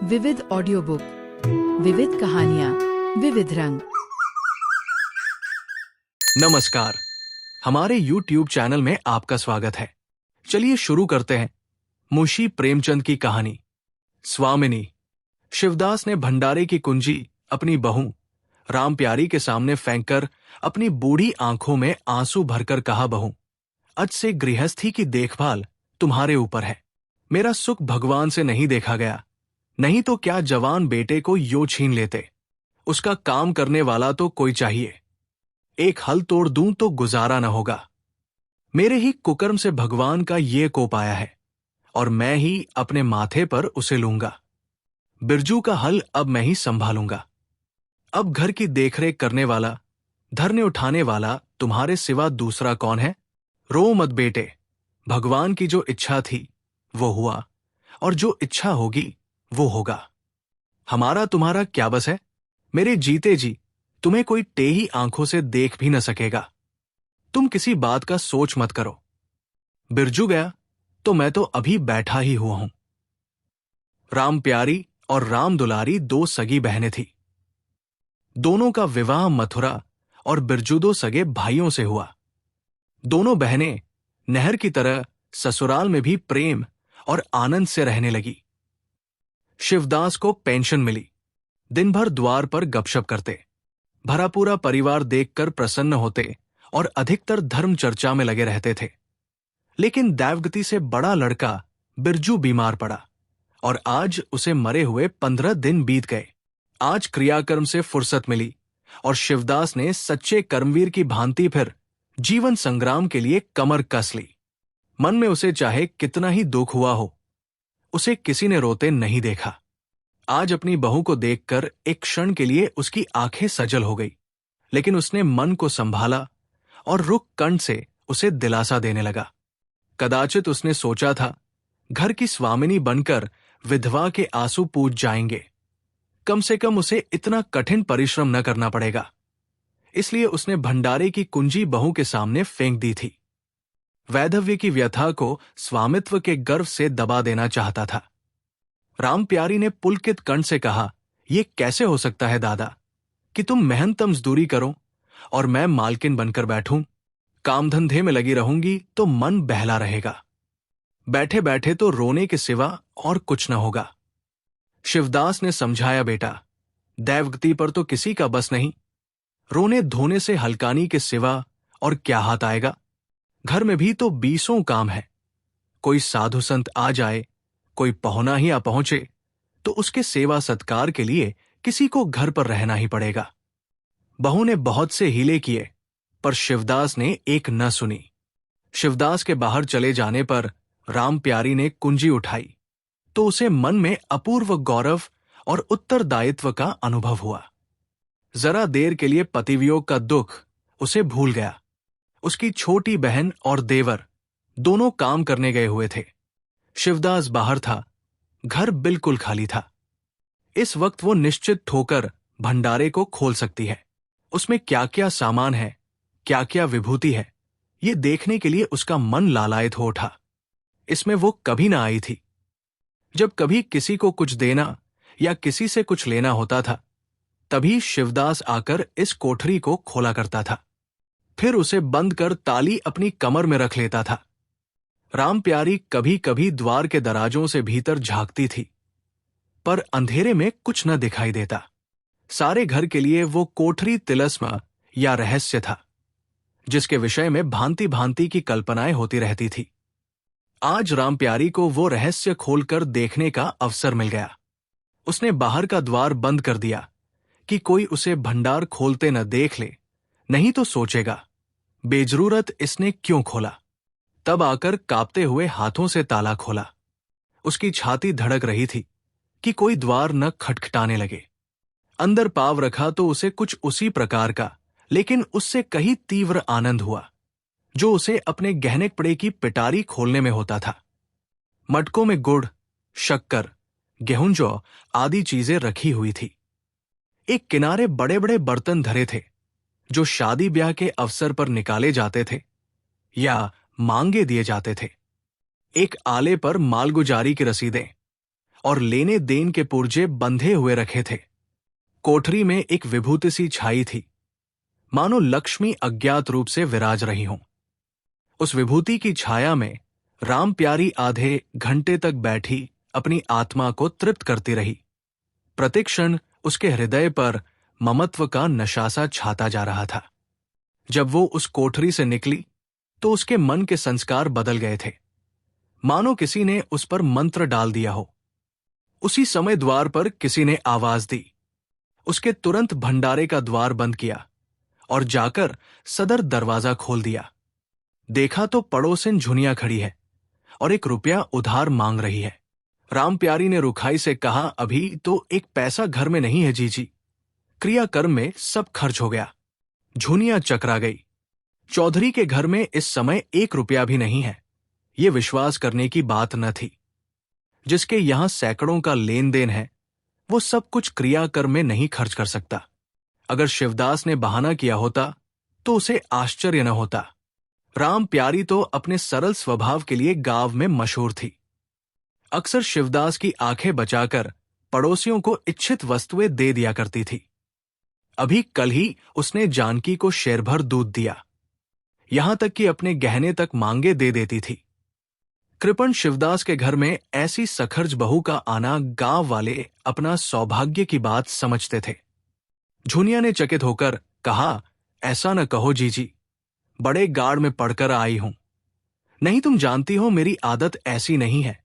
विविध audio book, विविध कहानियां, विविध रंग। नमस्कार, हमारे YouTube चैनल में आपका स्वागत है। चलिए शुरू करते हैं। मुंशी प्रेमचंद की कहानी स्वामिनी। शिवदास ने भंडारे की कुंजी अपनी बहू राम प्यारी के सामने फेंककर अपनी बूढ़ी आंखों में आंसू भरकर कहा, बहू, आज से गृहस्थी की देखभाल तुम्हारे ऊपर है। मेरा सुख भगवान से नहीं देखा गया, नहीं तो क्या जवान बेटे को यो छीन लेते। उसका काम करने वाला तो कोई चाहिए। एक हल तोड़ दूं तो गुजारा न होगा। मेरे ही कुकर्म से भगवान का ये कोप आया है और मैं ही अपने माथे पर उसे लूंगा। बिरजू का हल अब मैं ही संभालूंगा। अब घर की देखरेख करने वाला, धरने उठाने वाला तुम्हारे सिवा दूसरा कौन है? रो मत बेटे, भगवान की जो इच्छा थी वो हुआ और जो इच्छा होगी वो होगा। हमारा तुम्हारा क्या बस है? मेरे जीते जी तुम्हें कोई टेढ़ी आंखों से देख भी न सकेगा। तुम किसी बात का सोच मत करो। बिरजू गया तो मैं तो अभी बैठा ही हुआ हूं। राम प्यारी और राम दुलारी दो सगी बहनें थी। दोनों का विवाह मथुरा और बिरजुदो सगे भाइयों से हुआ। दोनों बहनें नहर की तरह ससुराल में भी प्रेम और आनंद से रहने लगी। शिवदास को पेंशन मिली। दिन भर द्वार पर गपशप करते, भरा पूरा परिवार देखकर प्रसन्न होते और अधिकतर धर्म चर्चा में लगे रहते थे। लेकिन दैवगति से बड़ा लड़का बिरजू बीमार पड़ा और आज उसे मरे हुए 15 दिन बीत गए। आज क्रियाकर्म से फुर्सत मिली और शिवदास ने सच्चे कर्मवीर की भांति फिर जीवन संग्राम के लिए कमर कस ली। मन में उसे चाहे कितना ही दुख हुआ हो, उसे किसी ने रोते नहीं देखा। आज अपनी बहू को देखकर एक क्षण के लिए उसकी आंखें सजल हो गई, लेकिन उसने मन को संभाला और रुक कंठ से उसे दिलासा देने लगा। कदाचित उसने सोचा था घर की स्वामिनी बनकर विधवा के आंसू पूज जाएंगे। कम से कम उसे इतना कठिन परिश्रम न करना पड़ेगा। इसलिए उसने भंडारे की कुंजी बहू के सामने फेंक दी थी। वैधव्य की व्यथा को स्वामित्व के गर्व से दबा देना चाहता था। राम प्यारी ने पुलकित कंठ से कहा, यह कैसे हो सकता है दादा कि तुम मेहनत मजदूरी करो और मैं मालकिन बनकर बैठूं। काम धंधे में लगी रहूंगी तो मन बहला रहेगा। बैठे बैठे तो रोने के सिवा और कुछ न होगा। शिवदास ने समझाया, बेटा, दैवगति पर तो किसी का बस नहीं। रोने धोने से हलकानी के सिवा और क्या हाथ आएगा? घर में भी तो 20 काम है। कोई साधु संत आ जाए, कोई पहुना ही आ पहुंचे तो उसके सेवा सत्कार के लिए किसी को घर पर रहना ही पड़ेगा। बहू ने बहुत से हीले किए पर शिवदास ने एक न सुनी। शिवदास के बाहर चले जाने पर राम प्यारी ने कुंजी उठाई तो उसे मन में अपूर्व गौरव और उत्तरदायित्व का अनुभव हुआ। जरा देर के लिए पतिवियोग का दुख उसे भूल गया। उसकी छोटी बहन और देवर दोनों काम करने गए हुए थे। शिवदास बाहर था, घर बिल्कुल खाली था। इस वक्त वो निश्चित ठोकर भंडारे को खोल सकती है। उसमें क्या क्या सामान है, क्या क्या विभूति है, ये देखने के लिए उसका मन लालायित हो उठा। इसमें वो कभी ना आई थी। जब कभी किसी को कुछ देना या किसी से कुछ लेना होता था, तभी शिवदास आकर इस कोठरी को खोला करता था। फिर उसे बंद कर ताली अपनी कमर में रख लेता था। राम प्यारी कभी कभी द्वार के दराजों से भीतर झांकती थी, पर अंधेरे में कुछ न दिखाई देता। सारे घर के लिए वो कोठरी तिलस्म या रहस्य था, जिसके विषय में भांति भांति की कल्पनाएं होती रहती थी। आज राम प्यारी को वो रहस्य खोलकर देखने का अवसर मिल गया। उसने बाहर का द्वार बंद कर दिया कि कोई उसे भंडार खोलते न देख ले, नहीं तो सोचेगा बेजरूरत इसने क्यों खोला। तब आकर कांपते हुए हाथों से ताला खोला। उसकी छाती धड़क रही थी कि कोई द्वार न खटखटाने लगे। अंदर पांव रखा तो उसे कुछ उसी प्रकार का, लेकिन उससे कहीं तीव्र आनंद हुआ जो उसे अपने गहने कपड़े की पिटारी खोलने में होता था। मटकों में गुड़, शक्कर, गेहूं जौ आदि चीजें रखी हुई थी। एक किनारे बड़े बड़े बर्तन धरे थे जो शादी ब्याह के अवसर पर निकाले जाते थे या मांगे दिए जाते थे। एक आले पर मालगुजारी की रसीदें और लेने देन के पुर्जे बंधे हुए रखे थे। कोठरी में एक विभूति सी छाई थी, मानो लक्ष्मी अज्ञात रूप से विराज रही हों। उस विभूति की छाया में राम प्यारी आधे घंटे तक बैठी अपनी आत्मा को तृप्त करती रही। प्रतिक्षण उसके हृदय पर ममत्व का नशासा छाता जा रहा था। जब वो उस कोठरी से निकली तो उसके मन के संस्कार बदल गए थे, मानो किसी ने उस पर मंत्र डाल दिया हो। उसी समय द्वार पर किसी ने आवाज दी। उसके तुरंत भंडारे का द्वार बंद किया और जाकर सदर दरवाजा खोल दिया। देखा तो पड़ोसिन झुनिया खड़ी है और 1 रुपया उधार मांग रही है। राम प्यारी ने रुखाई से कहा, अभी तो 1 पैसा घर में नहीं है जीजी, क्रियाकर्म में सब खर्च हो गया। झुनिया चकरा गई। चौधरी के घर में इस समय 1 रुपया भी नहीं है, ये विश्वास करने की बात न थी। जिसके यहां सैकड़ों का लेन देन है, वो सब कुछ क्रियाकर्म में नहीं खर्च कर सकता। अगर शिवदास ने बहाना किया होता तो उसे आश्चर्य न होता। राम प्यारी तो अपने सरल स्वभाव के लिए गांव में मशहूर थी। अक्सर शिवदास की आंखें बचाकर पड़ोसियों को इच्छित वस्तुएं दे दिया करती थी। अभी कल ही उसने जानकी को शेर भर दूध दिया, यहां तक कि अपने गहने तक मांगे दे देती थी। कृपण शिवदास के घर में ऐसी सखर्ज बहू का आना गांव वाले अपना सौभाग्य की बात समझते थे। झुनिया ने चकित होकर कहा, ऐसा न कहो जीजी, बड़े गाड़ में पड़कर आई हूं। नहीं, तुम जानती हो मेरी आदत ऐसी नहीं है।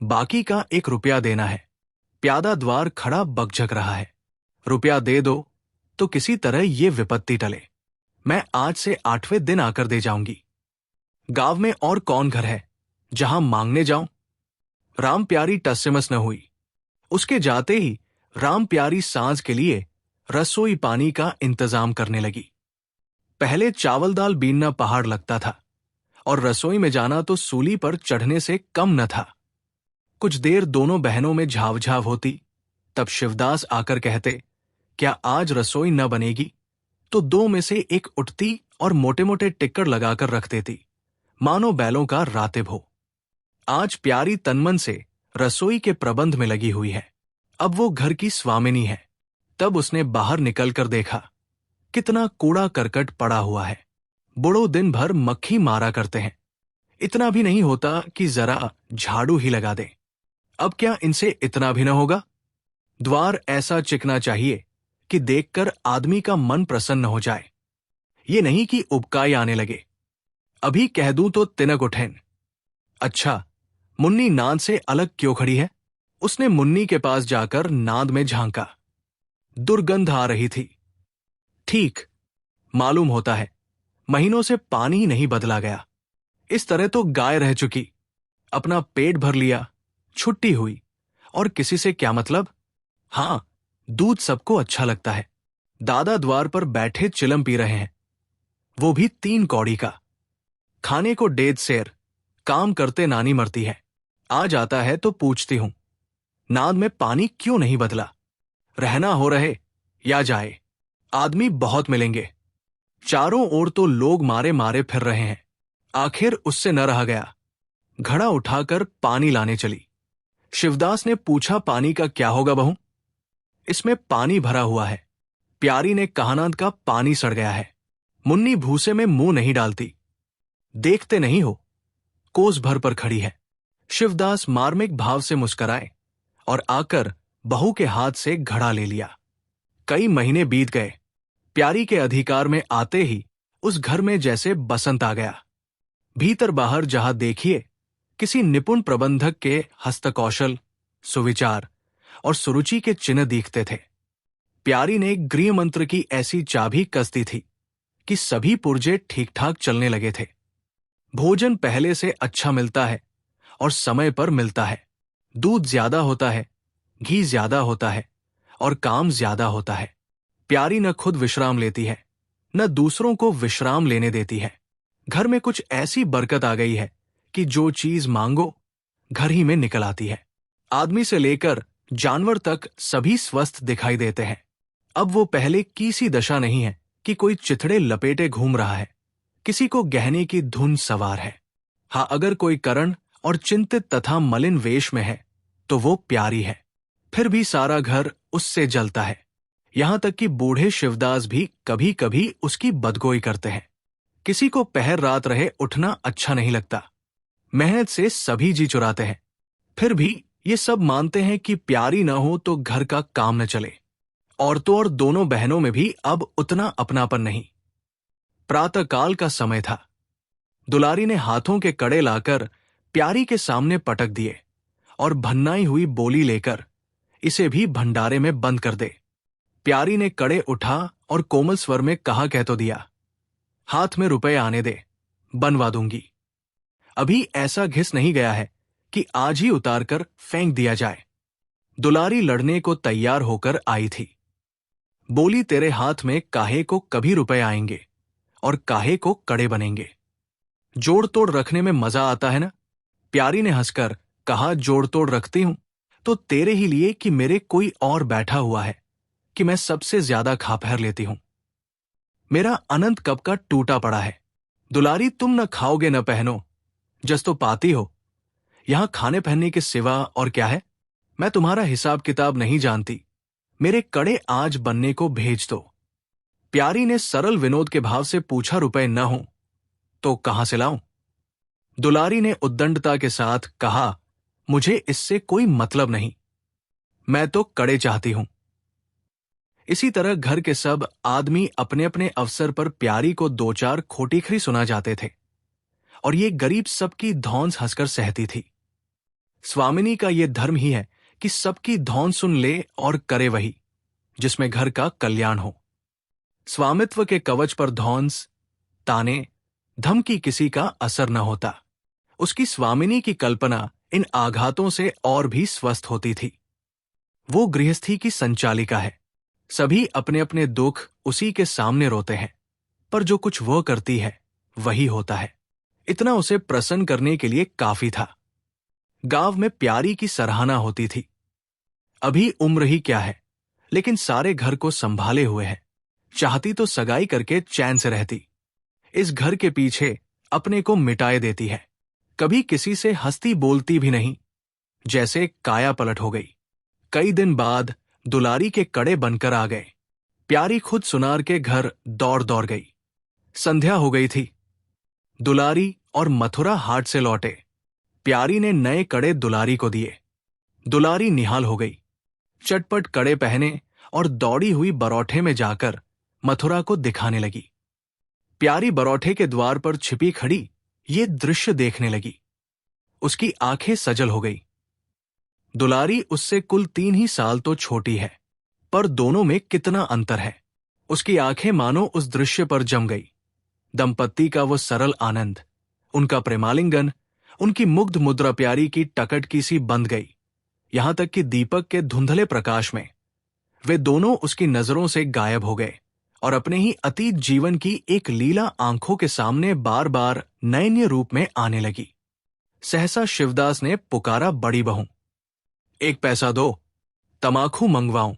बाकी का 1 रुपया देना है। प्यादा द्वार खड़ा बकझक रहा है। रुपया दे दो तो किसी तरह ये विपत्ति टले। मैं आज से 8वें दिन आकर दे जाऊंगी। गांव में और कौन घर है जहां मांगने जाऊं? राम प्यारी टसमस न हुई। उसके जाते ही राम प्यारी सांझ के लिए रसोई पानी का इंतजाम करने लगी। पहले चावल दाल बीनना पहाड़ लगता था और रसोई में जाना तो सूली पर चढ़ने से कम न था। कुछ देर दोनों बहनों में झावझाव होती, तब शिवदास आकर कहते, क्या आज रसोई न बनेगी? तो 2 में से एक उठती और मोटे मोटे टिक्कर लगाकर रख देती, मानो बैलों का रातिब हो। आज प्यारी तनमन से रसोई के प्रबंध में लगी हुई है। अब वो घर की स्वामिनी है। तब उसने बाहर निकलकर देखा, कितना कूड़ा करकट पड़ा हुआ है। बुढ़ो दिन भर मक्खी मारा करते हैं, इतना भी नहीं होता कि जरा झाड़ू ही लगा दें। अब क्या इनसे इतना भी न होगा? द्वार ऐसा चिकना चाहिए कि देखकर आदमी का मन प्रसन्न हो जाए, ये नहीं कि उबकाई आने लगे। अभी कह दूं तो तिनक उठेन। अच्छा, मुन्नी नाद से अलग क्यों खड़ी है? उसने मुन्नी के पास जाकर नाद में झांका। दुर्गंध आ रही थी। ठीक, मालूम होता है महीनों से पानी ही नहीं बदला गया। इस तरह तो गाय रह चुकी, अपना पेट भर लिया, छुट्टी हुई, और किसी से क्या मतलब? हां, दूध सबको अच्छा लगता है। दादा द्वार पर बैठे चिलम पी रहे हैं, वो भी 3 कौड़ी का। खाने को 1.5 सेर, काम करते नानी मरती है। आ जाता है तो पूछती हूं, नाद में पानी क्यों नहीं बदला? रहना हो रहे या जाए, आदमी बहुत मिलेंगे। चारों ओर तो लोग मारे मारे फिर रहे हैं। आखिर उससे न रहा गया, घड़ा उठाकर पानी लाने चली। शिवदास ने पूछा, पानी का क्या होगा बहू? इसमें पानी भरा हुआ है। प्यारी ने कहानाद का पानी सड़ गया है। मुन्नी भूसे में मुंह नहीं डालती। देखते नहीं हो, कोस भर पर खड़ी है। शिवदास मार्मिक भाव से मुस्कराए और आकर बहू के हाथ से घड़ा ले लिया। कई महीने बीत गए। प्यारी के अधिकार में आते ही उस घर में जैसे बसंत आ गया। भीतर बाहर जहां देखिए, किसी निपुण प्रबंधक के हस्तकौशल, सुविचार और सुरुचि के चिन्ह दिखते थे। प्यारी ने गृह मंत्र की ऐसी चाबी कस दी थी कि सभी पुर्जे ठीक ठाक चलने लगे थे। भोजन पहले से अच्छा मिलता है और समय पर मिलता है। दूध ज्यादा होता है, घी ज्यादा होता है और काम ज्यादा होता है। प्यारी न खुद विश्राम लेती है, न दूसरों को विश्राम लेने देती है। घर में कुछ ऐसी बरकत आ गई है कि जो चीज मांगो घर ही में निकल आती है। आदमी से लेकर जानवर तक सभी स्वस्थ दिखाई देते हैं। अब वो पहले की सी दशा नहीं है कि कोई चिथड़े लपेटे घूम रहा है, किसी को गहने की धुन सवार है। हाँ, अगर कोई करण और चिंतित तथा मलिन वेश में है तो वो प्यारी है। फिर भी सारा घर उससे जलता है। यहां तक कि बूढ़े शिवदास भी कभी कभी उसकी बदगोई करते हैं। किसी को पहर रात रहे उठना अच्छा नहीं लगता। मेहनत से सभी जी चुराते हैं। फिर भी ये सब मानते हैं कि प्यारी न हो तो घर का काम न चले। औरतों और दोनों बहनों में भी अब उतना अपनापन नहीं। प्रातःकाल का समय था। दुलारी ने हाथों के कड़े लाकर प्यारी के सामने पटक दिए और भन्नाई हुई बोली लेकर, इसे भी भंडारे में बंद कर दे। प्यारी ने कड़े उठा और कोमल स्वर में कहा कह तो दिया, हाथ में रुपए आने दे, बनवा दूंगी। अभी ऐसा घिस नहीं गया है कि आज ही उतार कर फेंक दिया जाए। दुलारी लड़ने को तैयार होकर आई थी। बोली, तेरे हाथ में काहे को कभी रुपए आएंगे और काहे को कड़े बनेंगे। जोड़ तोड़ रखने में मजा आता है ना। प्यारी ने हंसकर कहा, जोड़ तोड़ रखती हूं तो तेरे ही लिए कि मेरे कोई और बैठा हुआ है कि मैं सबसे ज्यादा खा पहर लेती हूं। मेरा अनंत कप का टूटा पड़ा है। दुलारी, तुम न खाओगे न पहनो, जस तो पाती हो। यहां खाने पहनने के सिवा और क्या है। मैं तुम्हारा हिसाब किताब नहीं जानती। मेरे कड़े आज बनने को भेज दो। प्यारी ने सरल विनोद के भाव से पूछा, रुपए न हो तो कहां से लाऊं। दुलारी ने उद्दंडता के साथ कहा, मुझे इससे कोई मतलब नहीं, मैं तो कड़े चाहती हूं। इसी तरह घर के सब आदमी अपने अपने अवसर पर प्यारी को दो चार खोटीखरी सुना जाते थे और ये गरीब सबकी धौंस हंसकर सहती थी। स्वामिनी का ये धर्म ही है कि सबकी धौन सुन ले और करे वही जिसमें घर का कल्याण हो। स्वामित्व के कवच पर धौंस, ताने, धमकी किसी का असर न होता। उसकी स्वामिनी की कल्पना इन आघातों से और भी स्वस्थ होती थी। वो गृहस्थी की संचालिका है। सभी अपने अपने दुख उसी के सामने रोते हैं, पर जो कुछ वह करती है वही होता है। इतना उसे प्रसन्न करने के लिए काफी था। गांव में प्यारी की सराहना होती थी। अभी उम्र ही क्या है, लेकिन सारे घर को संभाले हुए है। चाहती तो सगाई करके चैन से रहती। इस घर के पीछे अपने को मिटाए देती है। कभी किसी से हंसती बोलती भी नहीं, जैसे काया पलट हो गई। कई दिन बाद दुलारी के कड़े बनकर आ गए। प्यारी खुद सुनार के घर दौड़ दौड़ गई। संध्या हो गई थी। दुलारी और मथुरा हाट से लौटे। प्यारी ने नए कड़े दुलारी को दिए। दुलारी निहाल हो गई। चटपट कड़े पहने और दौड़ी हुई बरौठे में जाकर मथुरा को दिखाने लगी। प्यारी बरौठे के द्वार पर छिपी खड़ी ये दृश्य देखने लगी। उसकी आंखें सजल हो गई। दुलारी उससे कुल 3 ही साल तो छोटी है, पर दोनों में कितना अंतर है। उसकी आंखें मानो उस दृश्य पर जम गई। दंपत्ति का वो सरल आनंद, उनका प्रेमालिंगन, उनकी मुग्ध मुद्रा प्यारी की टकटकी सी बंध गई। यहां तक कि दीपक के धुंधले प्रकाश में वे दोनों उसकी नजरों से गायब हो गए और अपने ही अतीत जीवन की एक लीला आंखों के सामने बार बार नयनीय रूप में आने लगी। सहसा शिवदास ने पुकारा, बड़ी बहू, 1 पैसा दो, तमाखू मंगवाऊं।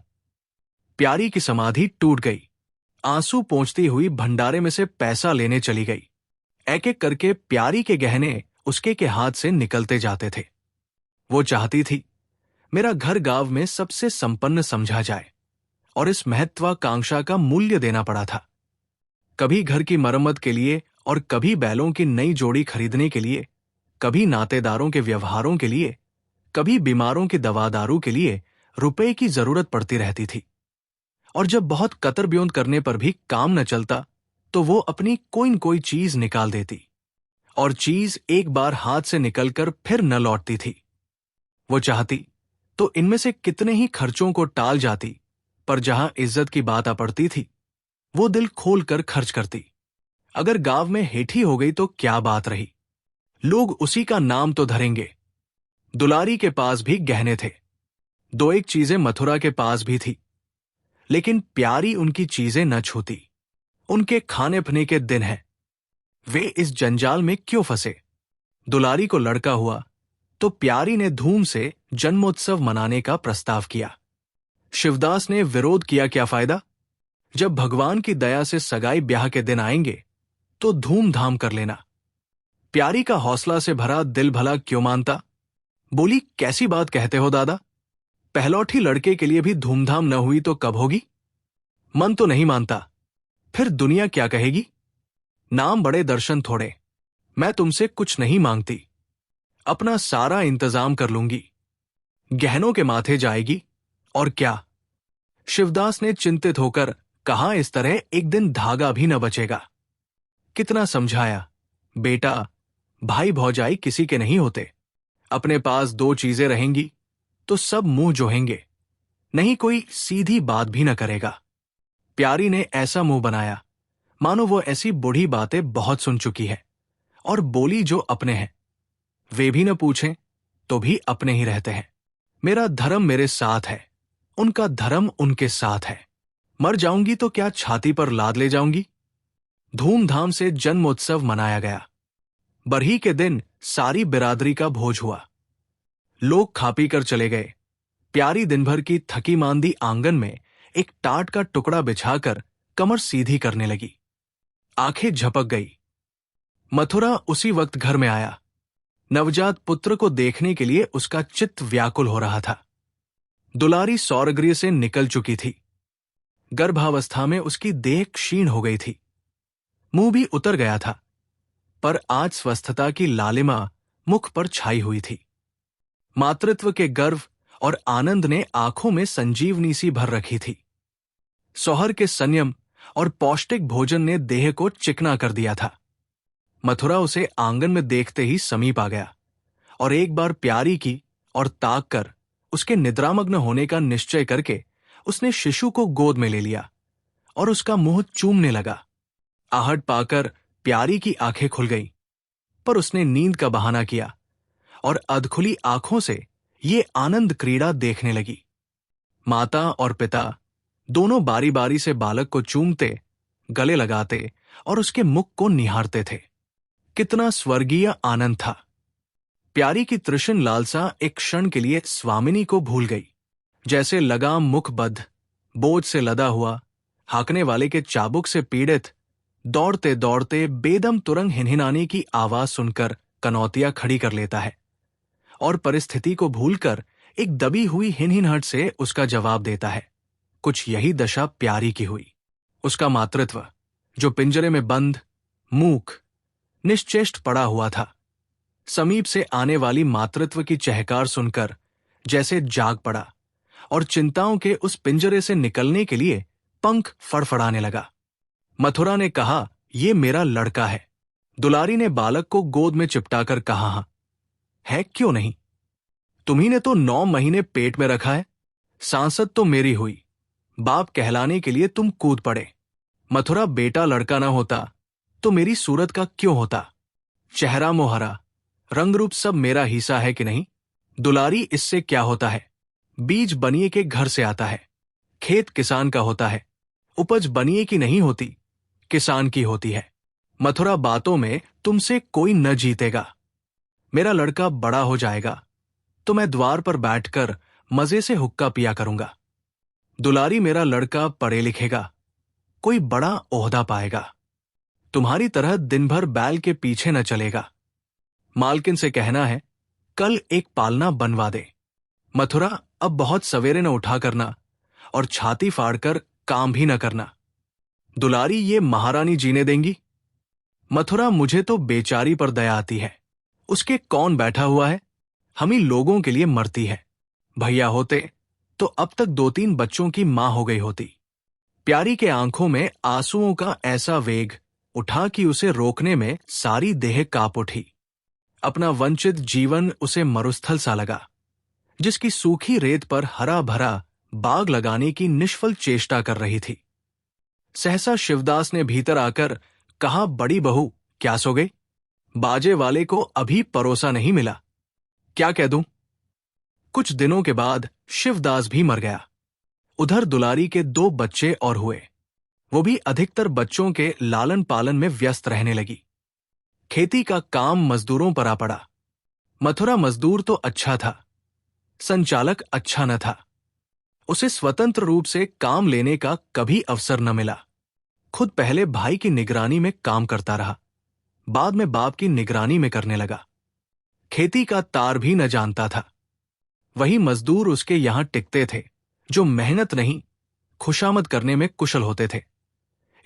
प्यारी की समाधि टूट गई। आंसू पोंछती हुई भंडारे में से पैसा लेने चली गई। एक एक करके प्यारी के गहने उसके के हाथ से निकलते जाते थे। वो चाहती थी मेरा घर गांव में सबसे संपन्न समझा जाए, और इस महत्वाकांक्षा का मूल्य देना पड़ा था। कभी घर की मरम्मत के लिए और कभी बैलों की नई जोड़ी खरीदने के लिए, कभी नातेदारों के व्यवहारों के लिए, कभी बीमारों की दवा दारू के लिए रुपए की जरूरत पड़ती रहती थी। और जब बहुत कतर ब्योंत करने पर भी काम न चलता तो वो अपनी कोई न कोई चीज निकाल देती, और चीज एक बार हाथ से निकलकर फिर न लौटती थी। वो चाहती तो इनमें से कितने ही खर्चों को टाल जाती, पर जहां इज्जत की बात आ पड़ती थी वो दिल खोल कर खर्च करती। अगर गांव में हेठी हो गई तो क्या बात रही, लोग उसी का नाम तो धरेंगे। दुलारी के पास भी गहने थे, 2-1 चीजें मथुरा के पास भी थी, लेकिन प्यारी उनकी चीजें न छूती। उनके खाने पीने के दिन हैं, वे इस जंजाल में क्यों फंसे। दुलारी को लड़का हुआ तो प्यारी ने धूम से जन्मोत्सव मनाने का प्रस्ताव किया। शिवदास ने विरोध किया, क्या फायदा, जब भगवान की दया से सगाई ब्याह के दिन आएंगे तो धूमधाम कर लेना। प्यारी का हौसला से भरा दिल भला क्यों मानता। बोली, कैसी बात कहते हो दादा? पहलौठी लड़के के लिए भी धूमधाम न हुई तो कब होगी? मन तो नहीं मानता, फिर दुनिया क्या कहेगी? नाम बड़े दर्शन थोड़े। मैं तुमसे कुछ नहीं मांगती, अपना सारा इंतजाम कर लूंगी। गहनों के माथे जाएगी और क्या? शिवदास ने चिंतित होकर कहा, इस तरह एक दिन धागा भी न बचेगा। कितना समझाया, बेटा, भाई भौजाई किसी के नहीं होते। अपने पास दो चीजें रहेंगी तो सब मुंह जोहेंगे, नहीं कोई सीधी बात भी न करेगा। प्यारी ने ऐसा मुंह बनाया मानो वो ऐसी बूढ़ी बातें बहुत सुन चुकी है, और बोली, जो अपने हैं वे भी न पूछें तो भी अपने ही रहते हैं। मेरा धर्म मेरे साथ है, उनका धर्म उनके साथ है। मर जाऊंगी तो क्या छाती पर लाद ले जाऊंगी? धूमधाम से जन्मोत्सव मनाया गया। बरही के दिन सारी बिरादरी का भोज हुआ। लोग खा पी कर चले गए। प्यारी दिन भर की थकी मांदी आंगन में एक टाट का टुकड़ा बिछाकर कमर सीधी करने लगी। आंखें झपक गई। मथुरा उसी वक्त घर में आया। नवजात पुत्र को देखने के लिए उसका चित्त व्याकुल हो रहा था। दुलारी सौरगृह से निकल चुकी थी। गर्भावस्था में उसकी देह क्षीण हो गई थी। मुंह भी उतर गया था, पर आज स्वस्थता की लालिमा मुख पर छाई हुई थी। मातृत्व के गर्व और आनंद ने आंखों में संजीवनी सी भर रखी थी। सौहर के संयम और पौष्टिक भोजन ने देह को चिकना कर दिया था। मथुरा उसे आंगन में देखते ही समीप आ गया और एक बार प्यारी की और ताक कर उसके निद्रामग्न होने का निश्चय करके उसने शिशु को गोद में ले लिया और उसका मुंह चूमने लगा। आहट पाकर प्यारी की आंखें खुल गईं, पर उसने नींद का बहाना किया और अधखुली आंखों से ये आनंद क्रीड़ा देखने लगी। माता और पिता दोनों बारी बारी से बालक को चूमते, गले लगाते और उसके मुख को निहारते थे। कितना स्वर्गीय आनंद था। प्यारी की तृषिण लालसा एक क्षण के लिए स्वामिनी को भूल गई। जैसे लगाम मुखबद्ध, बोझ से लदा हुआ, हांकने वाले के चाबुक से पीड़ित, दौड़ते दौड़ते बेदम तुरंग हिनहिनाने की आवाज सुनकर कनौतिया खड़ी कर लेता है और परिस्थिति को भूलकर एक दबी हुई हिनहिनाहट से उसका जवाब देता है। कुछ यही दशा प्यारी की हुई। उसका मातृत्व, जो पिंजरे में बंद, मूक, निश्चेष्ट पड़ा हुआ था, समीप से आने वाली मातृत्व की चहकार सुनकर जैसे जाग पड़ा और चिंताओं के उस पिंजरे से निकलने के लिए पंख फड़फड़ाने लगा। मथुरा ने कहा, ये मेरा लड़का है। दुलारी ने बालक को गोद में चिपटाकर कहा, हाँ है, क्यों नहीं? तुम्ही ने तो 9 महीने पेट में रखा है। सांसद तो मेरी हुई, बाप कहलाने के लिए तुम कूद पड़े। मथुरा बेटा लड़का ना होता तो मेरी सूरत का क्यों होता? चेहरा मोहरा, रंग रूप सब मेरा हिस्सा है कि नहीं? दुलारी, इससे क्या होता है? बीज बनिए के घर से आता है, खेत किसान का होता है, उपज बनिए की नहीं होती, किसान की होती है। मथुरा, बातों में तुमसे कोई न जीतेगा। मेरा लड़का बड़ा हो जाएगा तो मैं द्वार पर बैठकर मजे से हुक्का पिया करूंगा। दुलारी, मेरा लड़का पढ़े लिखेगा, कोई बड़ा ओहदा पाएगा, तुम्हारी तरह दिन भर बैल के पीछे न चलेगा। मालकिन से कहना है कल एक पालना बनवा दे। मथुरा, अब बहुत सवेरे न उठा करना और छाती फाड़कर काम भी न करना। दुलारी, ये महारानी जीने देंगी? मथुरा, मुझे तो बेचारी पर दया आती है। उसके कौन बैठा हुआ है, हम ही लोगों के लिए मरती है। भैया होते तो अब तक 2-3 बच्चों की मां हो गई होती। प्यारी के आंखों में आंसुओं का ऐसा वेग उठा कि उसे रोकने में सारी देह कांप उठी। अपना वंचित जीवन उसे मरुस्थल सा लगा, जिसकी सूखी रेत पर हरा भरा बाग लगाने की निष्फल चेष्टा कर रही थी। सहसा शिवदास ने भीतर आकर कहा, बड़ी बहू, क्या सो गई? बाजे वाले को अभी परोसा नहीं मिला, क्या कह दूं? कुछ दिनों के बाद शिवदास भी मर गया। उधर दुलारी के 2 बच्चे और हुए। वो भी अधिकतर बच्चों के लालन पालन में व्यस्त रहने लगी। खेती का काम मजदूरों पर आ पड़ा। मथुरा मजदूर तो अच्छा था, संचालक अच्छा न था। उसे स्वतंत्र रूप से काम लेने का कभी अवसर न मिला। खुद पहले भाई की निगरानी में काम करता रहा, बाद में बाप की निगरानी में करने लगा। खेती का तार भी न जानता था। वही मजदूर उसके यहां टिकते थे जो मेहनत नहीं, खुशामद करने में कुशल होते थे।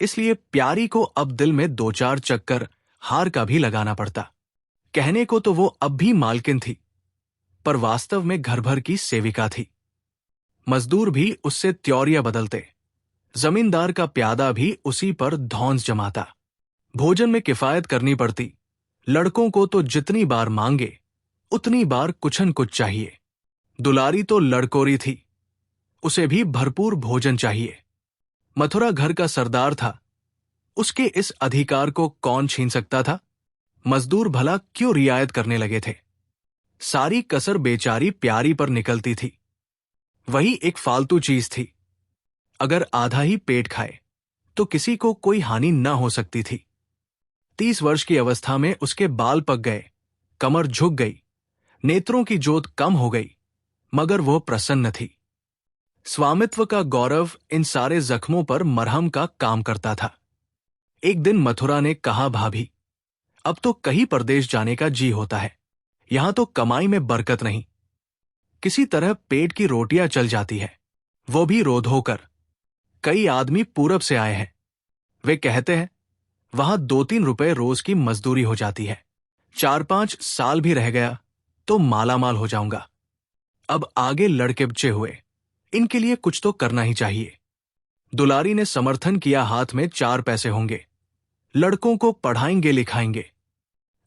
इसलिए प्यारी को अब दिल में 2-4 चक्कर हार का भी लगाना पड़ता। कहने को तो वो अब भी मालकिन थी, पर वास्तव में घर भर की सेविका थी। मजदूर भी उससे त्योरिया बदलते, जमींदार का प्यादा भी उसी पर धौंस जमाता। भोजन में किफायत करनी पड़ती। लड़कों को तो जितनी बार मांगे उतनी बार कुछ न कुछ चाहिए। दुलारी तो लड़कोरी थी, उसे भी भरपूर भोजन चाहिए। मथुरा घर का सरदार था, उसके इस अधिकार को कौन छीन सकता था? मजदूर भला क्यों रियायत करने लगे थे? सारी कसर बेचारी प्यारी पर निकलती थी। वही एक फालतू चीज थी। अगर आधा ही पेट खाए तो किसी को कोई हानि न हो सकती थी। 30 वर्ष की अवस्था में उसके बाल पक गए, कमर झुक गई, नेत्रों की जोत कम हो गई, मगर वह प्रसन्न थी। स्वामित्व का गौरव इन सारे जख्मों पर मरहम का काम करता था। एक दिन मथुरा ने कहा, भाभी, अब तो कहीं परदेश जाने का जी होता है। यहां तो कमाई में बरकत नहीं, किसी तरह पेट की रोटियां चल जाती है, वो भी रो धोकर। कई आदमी पूरब से आए हैं, वे कहते हैं वहां 2-3 रुपए रोज की मजदूरी हो जाती है। 4-5 साल भी रह गया तो मालामाल हो जाऊंगा। अब आगे लड़के बच्चे हुए, इनके लिए कुछ तो करना ही चाहिए। दुलारी ने समर्थन किया, हाथ में 4 पैसे होंगे, लड़कों को पढ़ाएंगे लिखाएंगे।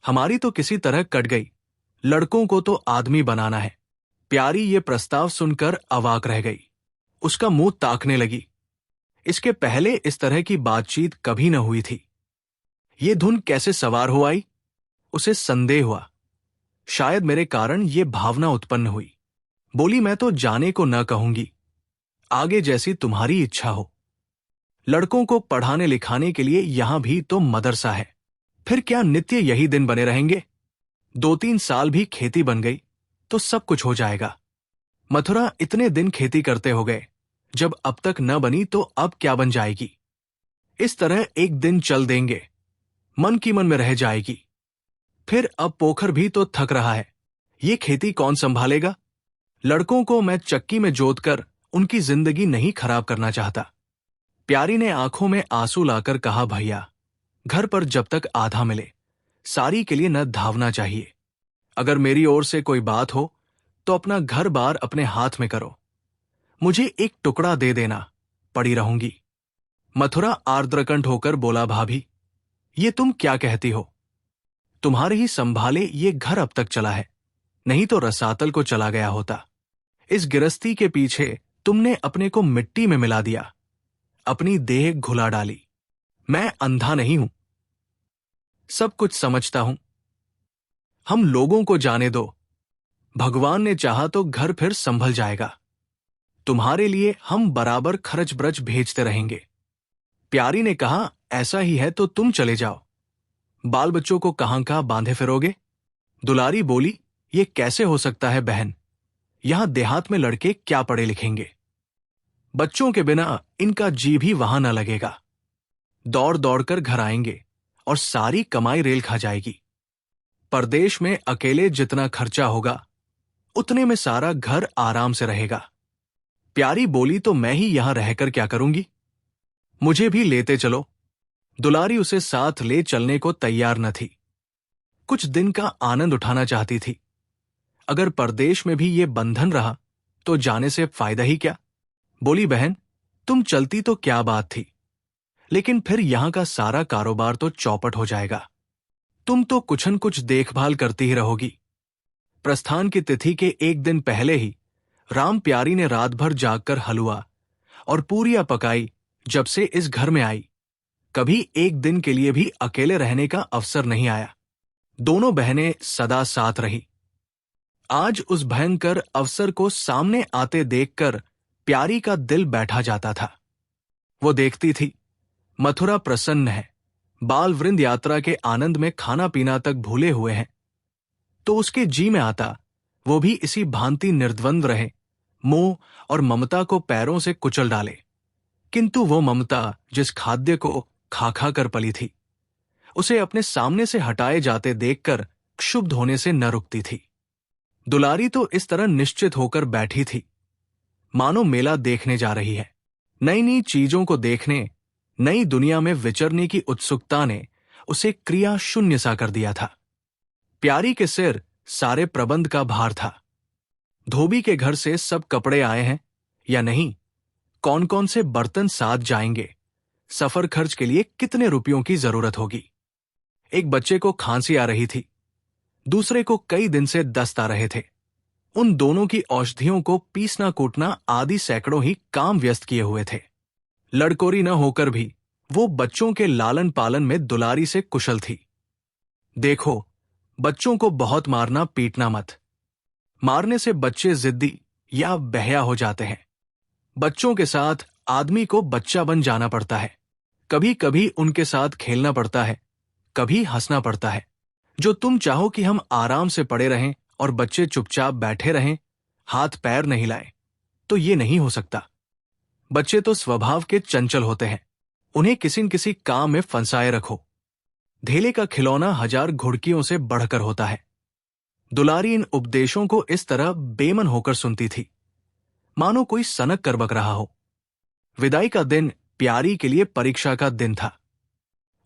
हमारी तो किसी तरह कट गई, लड़कों को तो आदमी बनाना है। प्यारी ये प्रस्ताव सुनकर अवाक रह गई, उसका मुंह ताकने लगी। इसके पहले इस तरह की बातचीत कभी न हुई थी। ये धुन कैसे सवार हो आई? उसे संदेह हुआ, शायद मेरे कारण ये भावना उत्पन्न हुई। बोली, मैं तो जाने को न कहूंगी, आगे जैसी तुम्हारी इच्छा हो। लड़कों को पढ़ाने लिखाने के लिए यहां भी तो मदरसा है, फिर क्या नित्य यही दिन बने रहेंगे? 2-3 साल भी खेती बन गई तो सब कुछ हो जाएगा। मथुरा इतने दिन खेती करते हो गए, जब अब तक न बनी तो अब क्या बन जाएगी? इस तरह एक दिन चल देंगे, मन की मन में रह जाएगी। फिर अब पोखर भी तो थक रहा है, ये खेती कौन संभालेगा? लड़कों को मैं चक्की में जोतकर उनकी जिंदगी नहीं खराब करना चाहता। प्यारी ने आंखों में आंसू लाकर कहा, भैया, घर पर जब तक आधा मिले सारी के लिए न धावना चाहिए। अगर मेरी ओर से कोई बात हो तो अपना घर बार अपने हाथ में करो, मुझे एक टुकड़ा दे देना, पड़ी रहूंगी। मथुरा आर्द्रकंठ होकर बोला, भाभी, ये तुम क्या कहती हो? तुम्हारे ही संभाले ये घर अब तक चला है, नहीं तो रसातल को चला गया होता। इस गिरस्ती के पीछे तुमने अपने को मिट्टी में मिला दिया, अपनी देह घुला डाली। मैं अंधा नहीं हूं, सब कुछ समझता हूं। हम लोगों को जाने दो, भगवान ने चाहा तो घर फिर संभल जाएगा। तुम्हारे लिए हम बराबर खर्च ब्रच भेजते रहेंगे। प्यारी ने कहा, ऐसा ही है तो तुम चले जाओ, बाल बच्चों को कहां बांधे फिरोगे? दुलारी बोली, ये कैसे हो सकता है बहन, यहां देहात में लड़के क्या पढ़े लिखेंगे? बच्चों के बिना इनका जी भी वहां न लगेगा। दौड़ दौड़ कर घर आएंगे और सारी कमाई रेल खा जाएगी। परदेश में अकेले जितना खर्चा होगा उतने में सारा घर आराम से रहेगा। प्यारी बोली, तो मैं ही यहां रहकर क्या करूंगी, मुझे भी लेते चलो। दुलारी उसे साथ ले चलने को तैयार न थी, कुछ दिन का आनंद उठाना चाहती थी। अगर परदेश में भी ये बंधन रहा तो जाने से फायदा ही क्या? बोली, बहन, तुम चलती तो क्या बात थी, लेकिन फिर यहां का सारा कारोबार तो चौपट हो जाएगा। तुम तो कुछ न कुछ देखभाल करती ही रहोगी। प्रस्थान की तिथि के एक दिन पहले ही राम प्यारी ने रात भर जागकर हलवा और पूरियां पकाई। जब से इस घर में आई, कभी एक दिन के लिए भी अकेले रहने का अवसर नहीं आया। दोनों बहनें सदा साथ रही। आज उस भयंकर अवसर को सामने आते देखकर प्यारी का दिल बैठा जाता था। वो देखती थी, मथुरा प्रसन्न है, बाल वृंद यात्रा के आनंद में खाना पीना तक भूले हुए हैं, तो उसके जी में आता वो भी इसी भांति निर्द्वंद रहे, मोह और ममता को पैरों से कुचल डाले। किंतु वो ममता जिस खाद्य को खा खा कर पली थी, उसे अपने सामने से हटाए जाते देखकर क्षुब्ध होने से न रुकती थी। दुलारी तो इस तरह निश्चित होकर बैठी थी मानो मेला देखने जा रही है। नई नई चीजों को देखने, नई दुनिया में विचरने की उत्सुकता ने उसे क्रिया शून्य सा कर दिया था। प्यारी के सिर सारे प्रबंध का भार था। धोबी के घर से सब कपड़े आए हैं या नहीं, कौन कौन से बर्तन साथ जाएंगे, सफर खर्च के लिए कितने रुपयों की जरूरत होगी। एक बच्चे को खांसी आ रही थी, दूसरे को कई दिन से दस्त आ रहे थे। उन दोनों की औषधियों को पीसना कूटना आदि सैकड़ों ही काम व्यस्त किए हुए थे। लड़कोरी न होकर भी वो बच्चों के लालन पालन में दुलारी से कुशल थी। देखो, बच्चों को बहुत मारना पीटना मत। मारने से बच्चे जिद्दी या बहया हो जाते हैं। बच्चों के साथ आदमी को बच्चा बन जाना पड़ता है। कभी कभी उनके साथ खेलना पड़ता है, कभी हंसना पड़ता है। जो तुम चाहो कि हम आराम से पड़े रहें और बच्चे चुपचाप बैठे रहें, हाथ पैर नहीं लाएं, तो ये नहीं हो सकता। बच्चे तो स्वभाव के चंचल होते हैं, उन्हें किसी न किसी काम में फंसाए रखो। धेले का खिलौना 1000 घुड़कियों से बढ़कर होता है। दुलारी इन उपदेशों को इस तरह बेमन होकर सुनती थी मानो कोई सनक कर बक रहा हो। विदाई का दिन प्यारी के लिए परीक्षा का दिन था।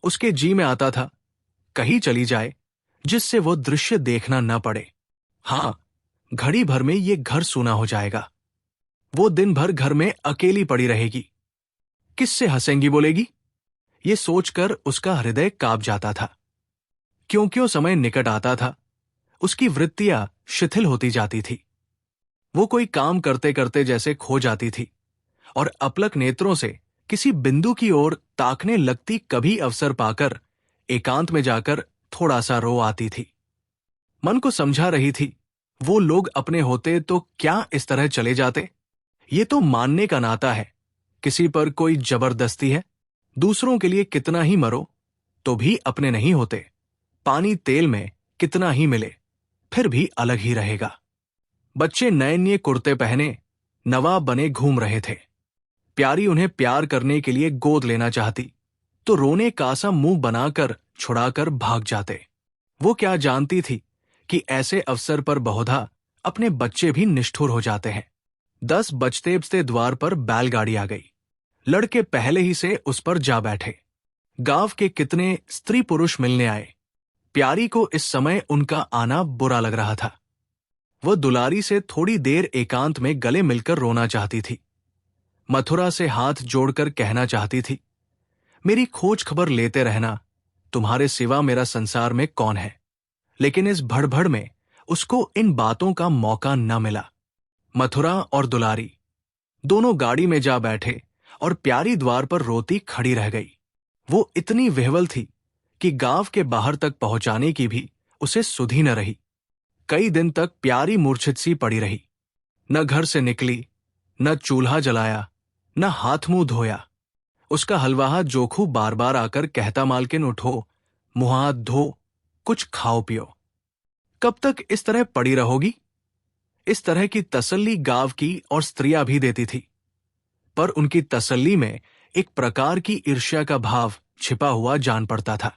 उसके जी में आता था कहीं चली जाए जिससे वो दृश्य देखना न पड़े। हां, घड़ी भर में ये घर सूना हो जाएगा। वो दिन भर घर में अकेली पड़ी रहेगी। किससे हंसेंगी बोलेगी, ये सोचकर उसका हृदय कांप जाता था। क्यों समय निकट आता था, उसकी वृत्तियां शिथिल होती जाती थी। वो कोई काम करते करते जैसे खो जाती थी और अपलक नेत्रों से किसी बिंदु की ओर ताकने लगती। कभी अवसर पाकर एकांत में जाकर थोड़ा सा रो आती थी। मन को समझा रही थी वो लोग अपने होते तो क्या इस तरह चले जाते। ये तो मानने का नाता है, किसी पर कोई जबरदस्ती है। दूसरों के लिए कितना ही मरो तो भी अपने नहीं होते। पानी तेल में कितना ही मिले फिर भी अलग ही रहेगा। बच्चे नए नए कुर्ते पहने नवाब बने घूम रहे थे। प्यारी उन्हें प्यार करने के लिए गोद लेना चाहती तो रोने का सा मुंह बनाकर छुड़ाकर भाग जाते। वो क्या जानती थी कि ऐसे अवसर पर बहुधा अपने बच्चे भी निष्ठुर हो जाते हैं। 10 बजते बजते द्वार पर बैलगाड़ी आ गई। लड़के पहले ही से उस पर जा बैठे। गांव के कितने स्त्री पुरुष मिलने आए। प्यारी को इस समय उनका आना बुरा लग रहा था। वह दुलारी से थोड़ी देर एकांत में गले मिलकर रोना चाहती थी। मथुरा से हाथ जोड़कर कहना चाहती थी, मेरी खोज खबर लेते रहना, तुम्हारे सिवा मेरा संसार में कौन है। लेकिन इस भड़भड़ में उसको इन बातों का मौका न मिला। मथुरा और दुलारी दोनों गाड़ी में जा बैठे और प्यारी द्वार पर रोती खड़ी रह गई। वो इतनी विह्वल थी कि गांव के बाहर तक पहुंचाने की भी उसे सुधि न रही। कई दिन तक प्यारी मूर्छित सी पड़ी रही। न घर से निकली, न चूल्हा जलाया, न हाथ मुंह धोया। उसका हलवाहा जोखू बार बार आकर कहता, मालकिन उठो, मुंह हाथ धो, कुछ खाओ पियो। कब तक इस तरह पड़ी रहोगी। इस तरह की तसल्ली गांव की और स्त्रियां भी देती थी, पर उनकी तसल्ली में एक प्रकार की ईर्ष्या का भाव छिपा हुआ जान पड़ता था।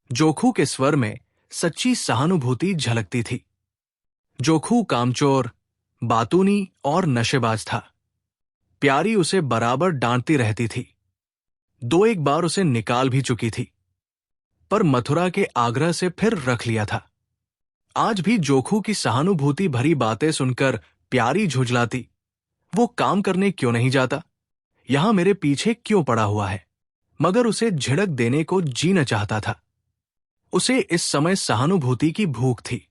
जोखू के स्वर में सच्ची सहानुभूति झलकती थी। जोखू कामचोर, बातूनी और नशेबाज था। प्यारी उसे बराबर डांटती रहती थी। 2-1 बार उसे निकाल भी चुकी थी, पर मथुरा के आग्रह से फिर रख लिया था। आज भी जोखू की सहानुभूति भरी बातें सुनकर प्यारी झुंझलाती, वो काम करने क्यों नहीं जाता, यहां मेरे पीछे क्यों पड़ा हुआ है। मगर उसे झिड़क देने को जी न चाहता था। उसे इस समय सहानुभूति की भूख थी।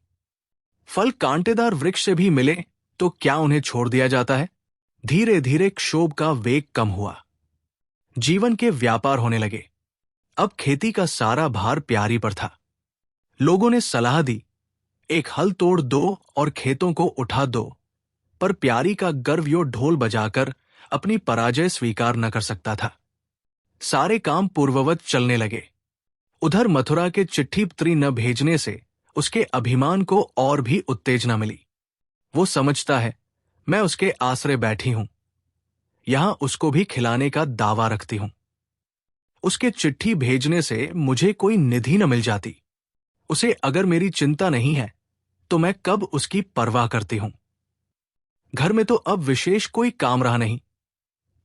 फल कांटेदार वृक्ष से भी मिले तो क्या उन्हें छोड़ दिया जाता है। धीरे धीरे क्षोभ का वेग कम हुआ। जीवन के व्यापार होने लगे। अब खेती का सारा भार प्यारी पर था। लोगों ने सलाह दी, एक हल तोड़ दो और खेतों को उठा दो, पर प्यारी का गर्व यो ढोल बजाकर अपनी पराजय स्वीकार न कर सकता था। सारे काम पूर्ववत चलने लगे। उधर मथुरा के चिट्ठी पत्री न भेजने से उसके अभिमान को और भी उत्तेजना मिली। वो समझता है मैं उसके आसरे बैठी हूं, यहां उसको भी खिलाने का दावा रखती हूं। उसके चिट्ठी भेजने से मुझे कोई निधि न मिल जाती। उसे अगर मेरी चिंता नहीं है तो मैं कब उसकी परवाह करती हूं। घर में तो अब विशेष कोई काम रहा नहीं।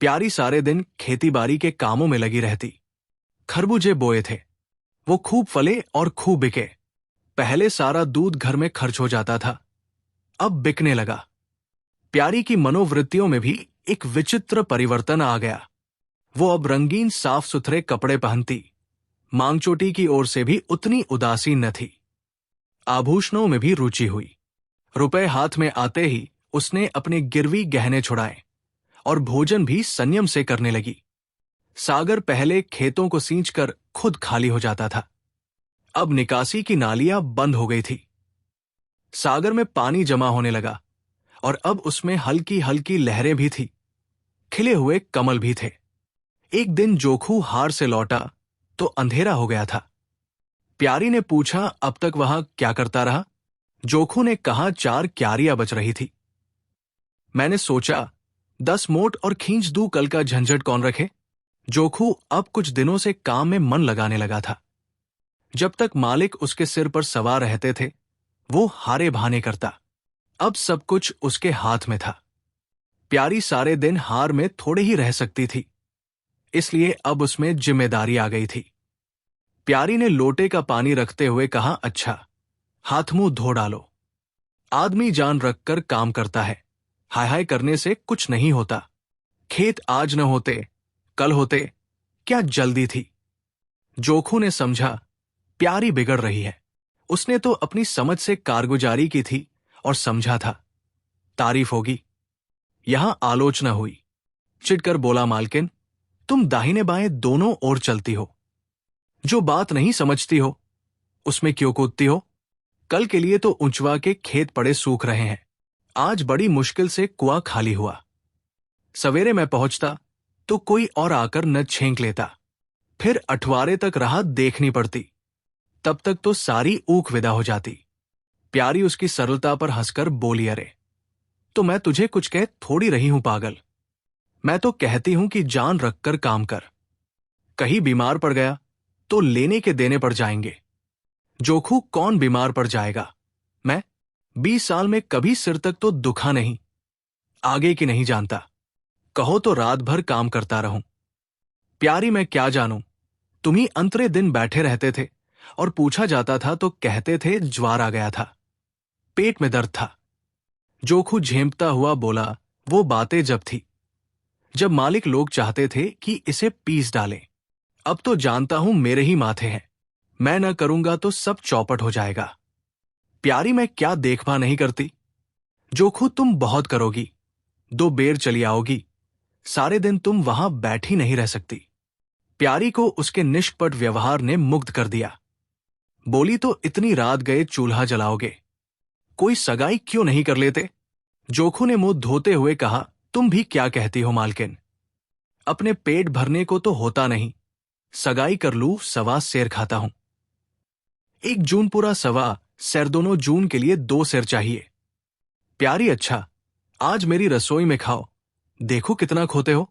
प्यारी सारे दिन खेती बाड़ी के कामों में लगी रहती। खरबूजे बोए थे, वो खूब फले और खूब बिके। पहले सारा दूध घर में खर्च हो जाता था, अब बिकने लगा। प्यारी की मनोवृत्तियों में भी एक विचित्र परिवर्तन आ गया। वो अब रंगीन साफ सुथरे कपड़े पहनती, मांगचोटी की ओर से भी उतनी उदासीन न थी। आभूषणों में भी रुचि हुई। रुपए हाथ में आते ही उसने अपने गिरवी गहने छुड़ाए और भोजन भी संयम से करने लगी। सागर पहले खेतों को सींचकर खुद खाली हो जाता था, अब निकासी की नालियां बंद हो गई थी। सागर में पानी जमा होने लगा और अब उसमें हल्की हल्की लहरें भी थी। खिले हुए कमल भी थे। एक दिन जोखू हार से लौटा तो अंधेरा हो गया था। प्यारी ने पूछा, अब तक वहां क्या करता रहा? जोखू ने कहा, 4 क्यारियां बच रही थी। मैंने सोचा 10 मोट और खींच दूं, कल का झंझट कौन रखे। जोखू अब कुछ दिनों से काम में मन लगाने लगा था। जब तक मालिक उसके सिर पर सवार रहते थे वो हारे भाने करता, अब सब कुछ उसके हाथ में था। प्यारी सारे दिन हार में थोड़े ही रह सकती थी, इसलिए अब उसमें जिम्मेदारी आ गई थी। प्यारी ने लोटे का पानी रखते हुए कहा, अच्छा, हाथ मुंह धो डालो। आदमी जान रखकर काम करता है, हाय हाय करने से कुछ नहीं होता। खेत आज न होते कल होते, क्या जल्दी थी। जोखू ने समझा प्यारी बिगड़ रही है। उसने तो अपनी समझ से कारगुजारी की थी और समझा था तारीफ होगी। यहां आलोचना हुई। चिढ़कर बोला, मालकिन, तुम दाहिने बाएं दोनों ओर चलती हो। जो बात नहीं समझती हो उसमें क्यों कूदती हो? कल के लिए तो ऊंचवा के खेत पड़े सूख रहे हैं। आज बड़ी मुश्किल से कुआं खाली हुआ। सवेरे मैं पहुंचता तो कोई और आकर न छेंक लेता, फिर अठवारे तक राह देखनी पड़ती। तब तक तो सारी ऊख विदा हो जाती। प्यारी उसकी सरलता पर हंसकर बोली, अरे तो मैं तुझे कुछ कह थोड़ी रही हूं पागल। मैं तो कहती हूं कि जान रखकर काम कर। कहीं बीमार पड़ गया तो लेने के देने पड़ जाएंगे। जोखू कौन बीमार पड़ जाएगा? मैं 20 साल में कभी सिर तक तो दुखा नहीं। आगे की नहीं जानता, कहो तो रात भर काम करता रहूं। प्यारी, मैं क्या जानूं, तुम ही अंतरे दिन बैठे रहते थे और पूछा जाता था तो कहते थे ज्वार आ गया था, पेट में दर्द था। जोखू झेंपता हुआ बोला, वो बातें जब थी, जब मालिक लोग चाहते थे कि इसे पीस डालें। अब तो जानता हूं मेरे ही माथे हैं, मैं न करूंगा तो सब चौपट हो जाएगा। प्यारी, मैं क्या देखभाल नहीं करती। जोखू, तुम बहुत करोगी, 2 बेर चली आओगी, सारे दिन तुम वहां बैठी नहीं रह सकती। प्यारी को उसके निष्कपट व्यवहार ने मुग्ध कर दिया। बोली, तो इतनी रात गए चूल्हा जलाओगे, कोई सगाई क्यों नहीं कर लेते? जोखू ने मुंह धोते हुए कहा, तुम भी क्या कहती हो मालकिन, अपने पेट भरने को तो होता नहीं, सगाई कर लूं, सवा सेर खाता हूं। 1 जून पूरा सवा सेर, दोनों जून के लिए 2 सेर चाहिए। प्यारी, अच्छा, आज मेरी रसोई में खाओ, देखो कितना खोते हो।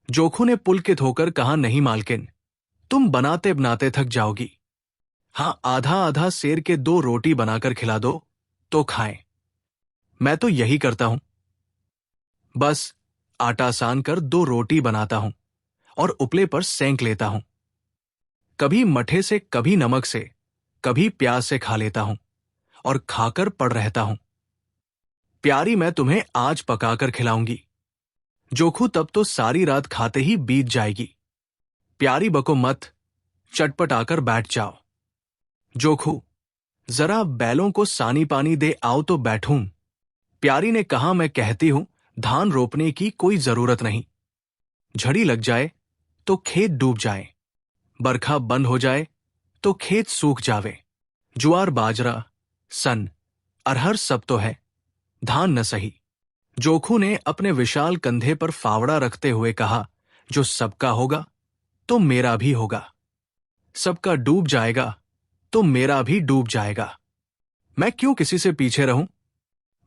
जोखू ने पुलकित होकर कहा, नहीं मालकिन, तुम बनाते बनाते थक जाओगी। हां, आधा आधा सेर के 2 रोटी बनाकर खिला दो तो खाएं। मैं तो यही करता हूं, बस आटा सान कर 2 रोटी बनाता हूं और उपले पर सेंक लेता हूं। कभी मठे से, कभी नमक से, कभी प्याज से खा लेता हूं और खाकर पड़ रहता हूं। प्यारी, मैं तुम्हें आज पकाकर खिलाऊंगी। जोखू, तब तो सारी रात खाते ही बीत जाएगी। प्यारी, बको मत, चटपट आकर बैठ जाओ। जोखू, जरा बैलों को सानी पानी दे आओ तो बैठूं। प्यारी ने कहा, मैं कहती हूं धान रोपने की कोई जरूरत नहीं। झड़ी लग जाए तो खेत डूब जाए, बरखा बंद हो जाए तो खेत सूख जावे। ज्वार, बाजरा, सन, अरहर सब तो है, धान न सही। जोखू ने अपने विशाल कंधे पर फावड़ा रखते हुए कहा, जो सबका होगा तो मेरा भी होगा, सबका डूब जाएगा तो मेरा भी डूब जाएगा। मैं क्यों किसी से पीछे रहूं?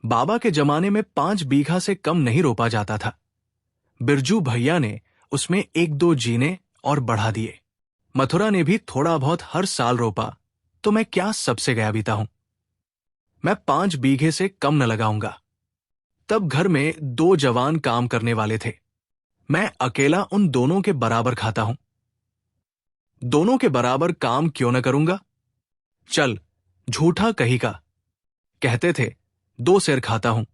बाबा के जमाने में 5 बीघा से कम नहीं रोपा जाता था। बिरजू भैया ने उसमें 1-2 जीने और बढ़ा दिए। मथुरा ने भी थोड़ा बहुत हर साल रोपा, तो मैं क्या सबसे गया बीता हूं। मैं 5 बीघे से कम न लगाऊंगा। तब घर में 2 जवान काम करने वाले थे। मैं अकेला उन दोनों के बराबर खाता हूं। दोनों के बराबर काम क्यों न करूंगा। चल, झूठा कही का। कहते थे 2 सेर खाता हूं,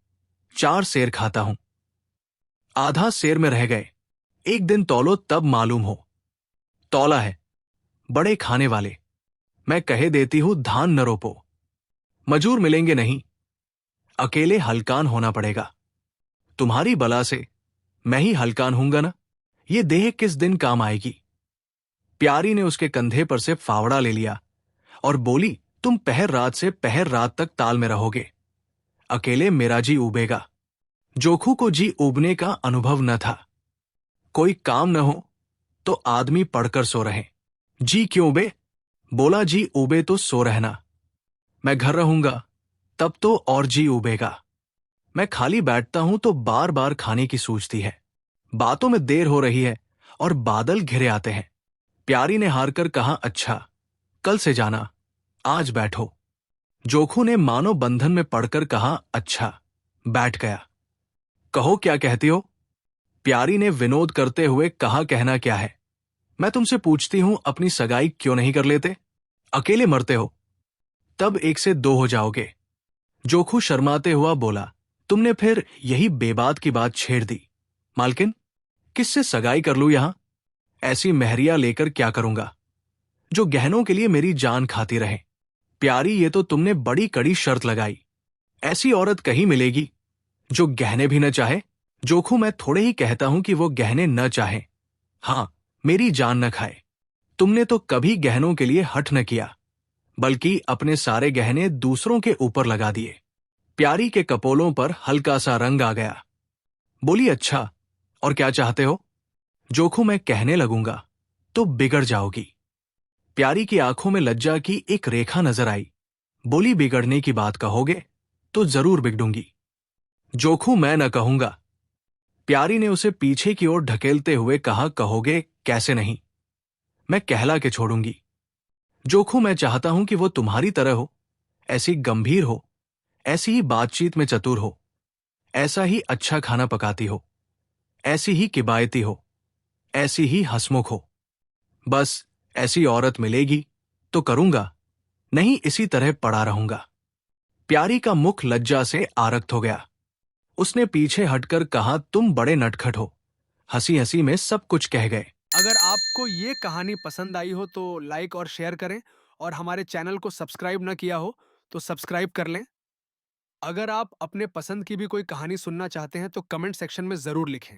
4 सेर खाता हूं। आधा सेर में रह गए। एक दिन तौलो तब मालूम हो। तौला है। बड़े खाने वाले। मैं कहे देती हूं धान न रोपो। मजूर मिलेंगे नहीं। अकेले हलकान होना पड़ेगा। तुम्हारी बला से मैं ही हलकान हूंगा ना। ये देह किस दिन काम आएगी। प्यारी ने उसके कंधे पर से फावड़ा ले लिया और बोली, तुम पहर रात से पहर रात तक ताल में रहोगे। अकेले मेरा जी उबेगा। जोखू को जी उबने का अनुभव न था। कोई काम न हो तो आदमी पढ़कर सो रहे। जी क्यों उबे। बोला, जी उबे तो सो रहना। मैं घर रहूंगा तब तो और जी उबेगा। मैं खाली बैठता हूं तो बार बार खाने की सूझती है। बातों में देर हो रही है और बादल घिरे आते हैं। प्यारी ने हार कर कहा, अच्छा कल से जाना, आज बैठो। जोखू ने मानो बंधन में पड़कर कहा, अच्छा। बैठ गया। कहो क्या कहती हो। प्यारी ने विनोद करते हुए कहा, कहना क्या है। मैं तुमसे पूछती हूं अपनी सगाई क्यों नहीं कर लेते। अकेले मरते हो तब 1 से 2 हो जाओगे। जोखू शर्माते हुआ बोला, तुमने फिर यही बेबात की बात छेड़ दी। मालकिन, किससे सगाई कर लूं यहां। ऐसी महरिया लेकर क्या करूंगा जो गहनों के लिए मेरी जान खाती रहे। प्यारी, ये तो तुमने बड़ी कड़ी शर्त लगाई। ऐसी औरत कहीं मिलेगी जो गहने भी न चाहे। जोखू, मैं थोड़े ही कहता हूं कि वो गहने न चाहे। हां, मेरी जान न खाए। तुमने तो कभी गहनों के लिए हठ न किया, बल्कि अपने सारे गहने दूसरों के ऊपर लगा दिए। प्यारी के कपोलों पर हल्का सा रंग आ गया। बोली, अच्छा और क्या चाहते हो। जोखू, मैं कहने लगूंगा तो बिगड़ जाओगी। प्यारी की आंखों में लज्जा की एक रेखा नजर आई। बोली, बिगड़ने की बात कहोगे तो जरूर बिगड़ूंगी। जोखू, मैं न कहूंगा। प्यारी ने उसे पीछे की ओर ढकेलते हुए कहा, कहोगे कैसे नहीं। मैं कहला के छोड़ूंगी। जोखू, मैं चाहता हूं कि वो तुम्हारी तरह हो, ऐसी गंभीर हो, ऐसी ही बातचीत में चतुर हो, ऐसा ही अच्छा खाना पकाती हो, ऐसी ही किबायती हो, ऐसी ही हंसमुख हो। बस ऐसी औरत मिलेगी तो करूंगा, नहीं इसी तरह पड़ा रहूंगा। प्यारी का मुख लज्जा से आरक्त हो गया। उसने पीछे हटकर कहा, तुम बड़े नटखट हो। हंसी हंसी में सब कुछ कह गए। अगर आपको ये कहानी पसंद आई हो तो लाइक और शेयर करें और हमारे चैनल को सब्सक्राइब न किया हो तो सब्सक्राइब कर लें। अगर आप अपने पसंद की भी कोई कहानी सुनना चाहते हैं तो कमेंट सेक्शन में ज़रूर लिखें।